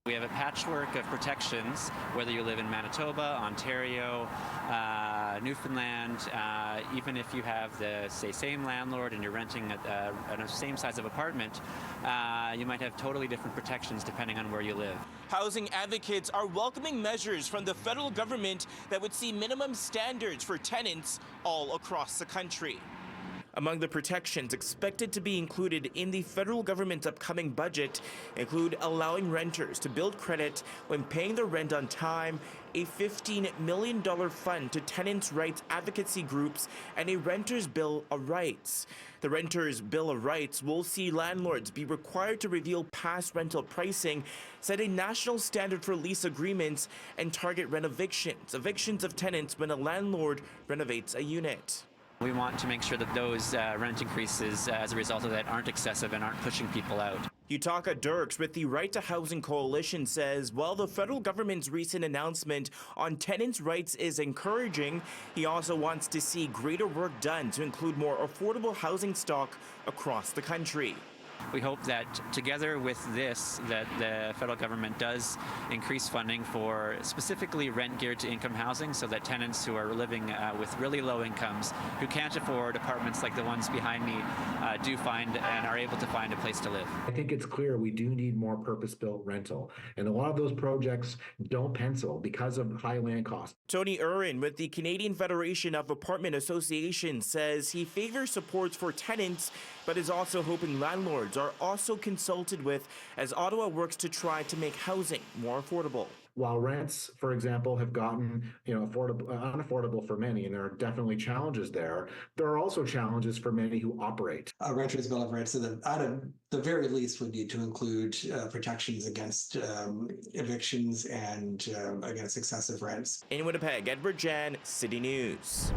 We have a patchwork of protections, whether you live in Manitoba, Ontario, Newfoundland, even if you have the same landlord and you're renting a same size of apartment, you might have totally different protections depending on where you live. Housing advocates are welcoming measures from the federal government that would see minimum standards for tenants all across the country. Among the protections expected to be included in the federal government's upcoming budget include allowing renters to build credit when paying their rent on time, a $15 million fund to tenants' rights advocacy groups, and a Renters' Bill of Rights. The Renters' Bill of Rights will see landlords be required to reveal past rental pricing, set a national standard for lease agreements, and target rent evictions of tenants when a landlord renovates a unit. We want to make sure that those rent increases as a result of that aren't excessive and aren't pushing people out. Utaka Dirks with the Right to Housing Coalition says while the federal government's recent announcement on tenants' rights is encouraging, he also wants to see greater work done to include more affordable housing stock across the country. We hope that together with this, that the federal government does increase funding for specifically rent geared to income housing so that tenants who are living with really low incomes, who can't afford apartments like the ones behind me, do find and are able to find a place to live. I think it's clear we do need more purpose-built rental, and a lot of those projects don't pencil because of high land costs. Tony Urin with the Canadian Federation of Apartment Associations says he favors supports for tenants, but is also hoping landlords are also consulted with as Ottawa works to try to make housing more affordable. While rents, for example, have gotten unaffordable for many, and there are definitely challenges there, there are also challenges for many who operate. A Renters' Bill of Rights, at the very least, would need to include protections against evictions and against excessive rents. In Winnipeg, Djan, City News.